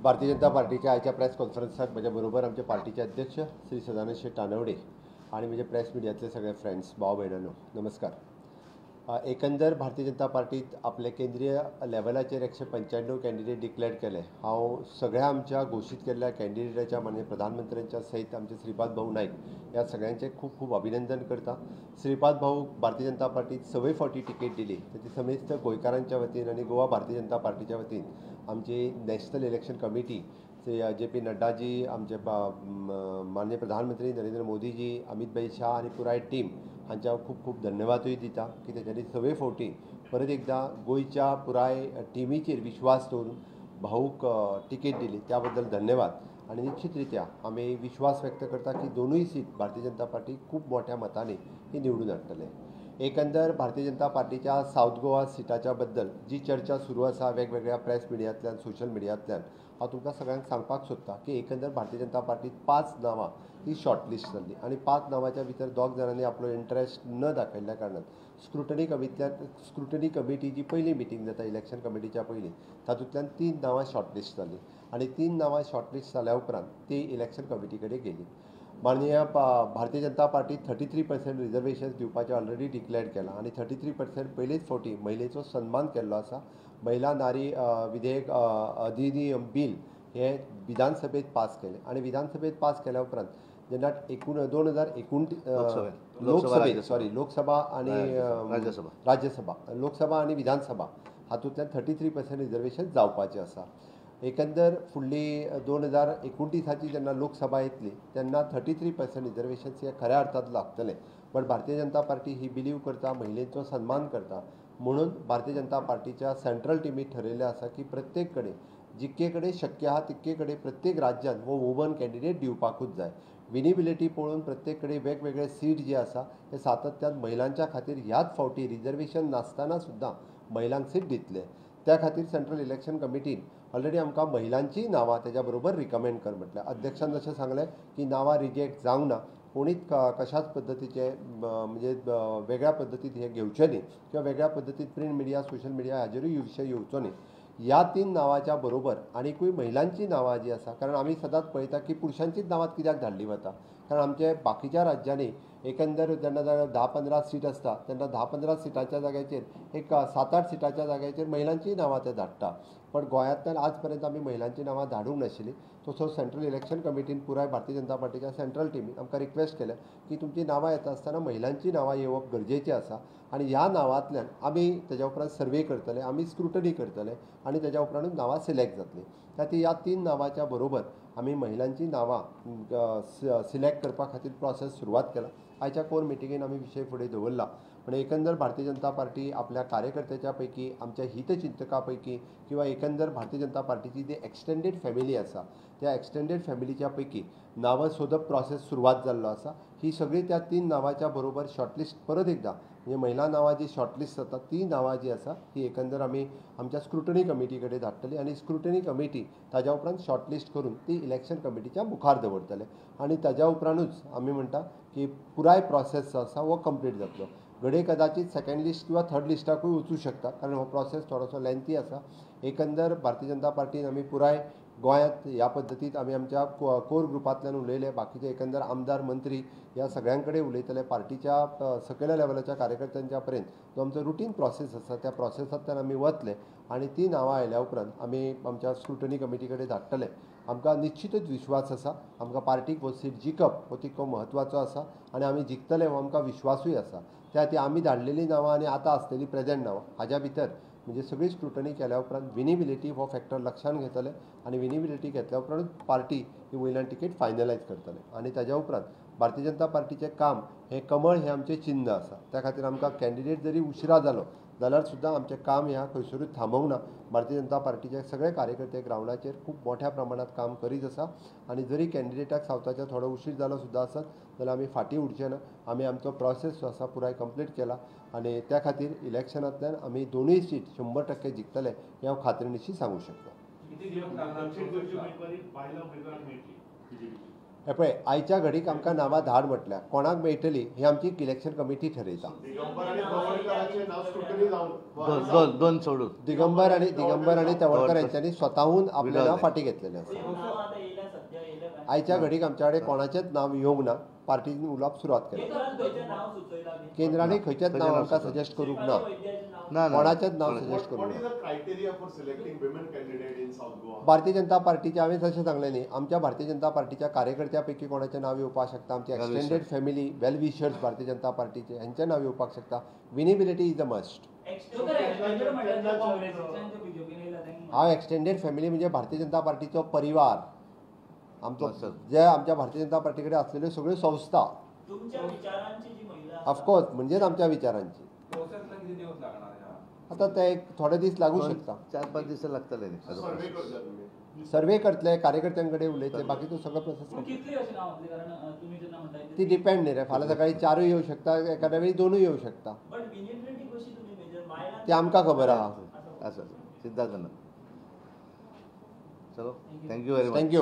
भारतीय जनता पार्टीच्या आजच्या प्रेस कॉन्फरन्साक म्हज्या बरोबर आमचे पार्टीचे अध्यक्ष श्री सदानंद शेट तानवडे आणि म्हणजे प्रेस मिडियातले सगळे फ्रेंड्स भाव भयणांनो नमस्कार. एकंदर भारतीय जनता पार्टीत आपले केंद्रीय लेवलाचेर 195 कॅन्डिडेट डिक्लेअर केले. हांव सगळ्या आमच्या घोषित केल्ल्या कॅन्डिडेटाच्या म्हणजे प्रधानमंत्र्यांच्या सहित आमचे श्रीपाद भाऊ नाईक ह्या सगळ्यांचे खूप खूप अभिनंदन करता. श्रीपाद भाऊ भारतीय जनता पार्टीत 6 फावटी तिकेट दिली, त्याची समेस्त गोंयकारांच्या वतीन आणि गोवा भारतीय जनता पार्टीच्या वतीन आमची national election committee J P. Naddaji, आमचे माननीय प्रधानमंत्री नरेंद्र मोदीजी, अमित भाई शाह आणि पुराय टीम हांच्या खूप खूप धन्यवादूय दिता की तेच्यांनी 6 फावटी परत एकदा गोंयच्या पुराय टिमीचेर विश्वास दवरून भाऊक तिकेट दिली, त्या बद्दल धन्यवाद. आणि निश्चितरित्या आमी विश्वास व्यक्त करता की दोनूय सीट भारतीय जनता पार्टी खूप मोठ्या मतांनी ही निवडून हाडटले. एकंदर भारतीय जनता पार्टीच्या साऊथ गोवा सिटाच्या बद्दल जी चर्चा सुरू आसा वेगवेगळ्या प्रेस मिडियांतल्यान सोशल मिडियांतल्यान हांव तुमकां सगळ्यांक सांगपाक सोदतां की एकंदर भारतीय जनता पार्टीत 5 नांवां ही शॉर्टलिस्ट जाल्ली आणि 5 नांवांच्या भितर 2 जाणांनी आपलो इंट्रस्ट न दाखयल्ल्या कारणान स्क्रुटनी कमिटी जी पयली मिटींग जाता इलेक्शन कमिटीच्या पयलीं तातूंतल्यान 3 नांवां शॉर्टलिस्ट जाल्लीं आणि 3 नांवां शॉर्टलिस्ट जाल्या उपरांत ती इलेक्शन कमिटी कडेन गेली. माननीय भारतीय जनता पार्टी 33% रिजर्वेशन्स दिवपाचें ऑलरेडी डिक्लेअर केलां आणि 33% पयलेच फावटी महिलेचो सन्मान केल्लो आसा. महिला नारी विधेयक अधिनियम बिल हे विधानसभेत पास केलें आणि विधानसभेत पास केल्या उपरांत जेन्ना 2029 लोकसभा आणि राज्यसभा लोकसभा आणि विधानसभा हातूंतल्यान 33% रिजर्वेशन जावपाचें आसा. एकंदर फुडली 2029 जेन्ना लोकसभा येतली तेन्ना 33% रिजर्वेशन्स हे खऱ्या अर्थात लागतले. पण भारतीय जनता पार्टी ही बिलीव करता, महिलेचो सन्मान करता म्हणून भारतीय जनता पार्टीच्या सेंट्रल टिमीत ठरयिल्लें आसा की प्रत्येक कडेन जितके कडेन शक्य आहा तितके कडेन प्रत्येक राज्यांत वो वुमन कॅन्डिडेट दिवपाकूच जाय. विनिबिलिटी पळोवन प्रत्येक कडेन वेगवेगळे सीट जे आसा ते सातत्यान महिलांच्या खातीर ह्याच फावटी रिजर्वेशन नासतना सुद्दां महिलांक सीट दितले. त्या खातीर सेंट्रल इलेक्शन कमिटीन ऑलरेडी आमकां महिलांची नांवां तेज्या बरोबर रिकमेंड कर म्हटलें. अध्यक्षान जशें सांगलें की नांवां रिजेक्ट जावंक ना, कोणीच कशाच पद्दतीचे म्हणजे वेगळ्या पद्दतीन हे घेवचे न्ही किंवा वेगळ्या पद्दतीन प्रिंट मिडिया सोशल मिडिया हाजेरूय विशय येवचो न्ही. ह्या 3 नांवांच्या बरोबर आनीकूय महिलांची नांवां जी आसा, कारण आमी सदांच पळयता की पुरुशांचीच नांवां कित्याक धाडली वता, कारण आमचे बाकीच्या राज्यांनी एकंदर जेन्ना 10-15 सीट आसता तेन्ना 10-15 सिटांच्या जाग्याचेर एक 7-8 सिटांच्या जाग्याचेर महिलांची नांवां ते धाडटा. पण गोंयांतल्यान आज पर्यंत आमी महिलांची नांवां धाडूंक नाशिल्लीं. तसो सेंट्रल इलेक्शन कमिटीन पुराय भारतीय जनता पार्टीच्या सेंट्रल टिमीन आमकां रिक्वेस्ट केल्या की तुमची नांवां येता आसतना महिलांची नांवां येवप गरजेचें आसा आणि ह्या नांवांतल्यान आमी तेज्या उपरांत सर्वे करतले, आमी स्क्रुटनी करतले आणि तेज्या उपरांतूच नांवां सिलेक्ट जातलीं. खातीर ह्या 3 नांवांच्या बरोबर आमी महिलांची नांवां सिलेक्ट करपा खातीर प्रोसेस सुरवात केला. आयच्या कोर मिटिंगेन आमी विशय फुडें दवरला. पण एकंदर भारतीय जनता पार्टी आपल्या कार्यकर्त्याच्या पैकी, आमच्या हितचिंतकां पैकी किंवा एकंदर भारतीय जनता पार्टीची जी एक्सटेंडेड फॅमिली आसा त्या एक्सटेंडेड फॅमिलीच्या पैकी नांवां सोदप प्रोसेस सुरवात जाल्लो आसा. ही सगळी त्या 3 नांवांच्या बरोबर शॉर्टलिस्ट परत एकदा म्हणजे महिला नांवां जी शॉर्टलिस्ट जाता ती नांवां जी आसा ही एकंदर आमी आमच्या स्क्रुटनी कमिटी कडेन धाडटली आणि स्क्रुटनी कमिटी ताज्या उपरांत शॉर्टलिस्ट करून ती इलेक्शन कमिटीच्या मुखार दवरतले आणि ताज्या उपरांतूच आमी म्हणटा की पुराय प्रोसेस जो आसा हो कंप्लीट जातलो. घडये कदाचित सेकंड लिस्ट किंवा थर्ड लिस्टाकूय वचूं शकता, कारण हो प्रोसेस थोडोसो लेंथी आसा. एकंदर भारतीय जनता पार्टीन आमी पुराय गोंयांत ह्या पद्दतीन आमी आमच्या कोर ग्रुपांतल्यान उलयले, बाकीचे एकंदर आमदार मंत्री ह्या सगळ्यां कडेन उलयतले, पार्टीच्या सकयल्या लेवलाच्या कार्यकर्त्यांच्या पर्यंत जो आमचो रुटीन प्रोसेस आसा त्या प्रोसेसांतल्यान आमी वतले आणि ती नांवां आयल्या उपरांत आमी आमच्या स्क्रुटनी कमिटी कडेन धाडटले. आमकां निश्चितूच विश्वास आसा, आमकां पार्टीक हो सीट जिखप हो तितको म्हत्वाचो आसा आणि आमी जिखतले हो आमकां विश्वासूय आसा. त्या खातीर आमी धाडलेलीं नांवां आनी आतां आसलेलीं प्रेजेंट नांवां हाज्या भितर म्हणजे सगळी स्क्रुटनी केल्या उपरांत विनिबिलिटी हो फॅक्टर लक्षांत घेतले आणि विनिबिलिटी घेतल्या उपरांत पार्टी ही वयल्यान तिकेट फायनलायज करतले आणि ताज्या उपरांत भारतीय जनता पार्टीचें काम हें कमळ हें आमचें चिन्ह आसा. त्या खातीर आमकां कॅन्डिडेट जरी उशिरा जालो जाल्यार सुद्दां आमचें काम ह्या खंयसरूच थांबूंक ना. भारतीय जनता पार्टीचे सगळे कार्यकर्ते ग्रावंडाचेर खूब मोठ्या प्रमाणात काम करीत आसा आणि जरी कॅन्डिडेटाक सावथाच्या थोडो उशीर जालो सुद्दां आसत जाल्यार आमी फाटीं उरचे ना. आमी आमचो प्रोसेस जो आसा पुराय कंप्लीट केला आणि त्या खातीर इलेक्शनांतल्यान आमी दोनूय सीट 100% जिखतले हें हांव खात्रीनिशी सांगूं शकता. हे पळय आयच्या घडीक आमकां नांवां धाड म्हटल्यार कोणाक मेळटली ही आमची इलेक्शन कमिटी ठरयता. दोन सोडून दिगंबर आनी तवडकर यांच्यांनी स्वताहून आपलें नांव फाटीं घेतलेलें आसा. आयच्या घडीक आमच्या कडेन कोणाचेंच नांव येवंक ना. पार्टीन उलोवप सुरवात केल्या. केंद्रांनी खंयचेंच नांव आमकां सजेस्ट करूंक ना. कोणाचेंच नांव सजेस्ट करूंक ना. भारतीय जनता पार्टीचे हांवें जशें सांगलें न्ही, आमच्या भारतीय जनता पार्टीच्या कार्यकर्त्यां पैकी कोणाचें नांव येवपाक शकता. आमची एक्सटेंडेड फॅमिली वेल विशर्स भारतीय जनता पार्टीचे हेंचें नांव येवपाक शकता. Winnability is a must. हांव एक्सटेंडेड फॅमिली म्हणजे भारतीय जनता पार्टीचो परिवार, आमचो जे आमच्या भारतीय जनता पार्टी कडेन आसलेल्यो सगळ्यो संस्था ऑफकोर्स म्हणजेच आमच्या विचारांची. आता ते एक थोडे दीस लागू शकता. 4-5 दिवस लागतले. सर्वे करतले, कार्यकर्त्यां कडेन उलयतले, बाकीचो सगळो प्रोसेस ती डिपेंड न्ही रे. फाल्यां सकाळी 4 येवं शकता, एखाद्या वेळी 2 येवं शकता. ते आमकां खबर आहा. असं सिद्धार्थ चलो थँक्यू व्हेरी मच. थँक्यू.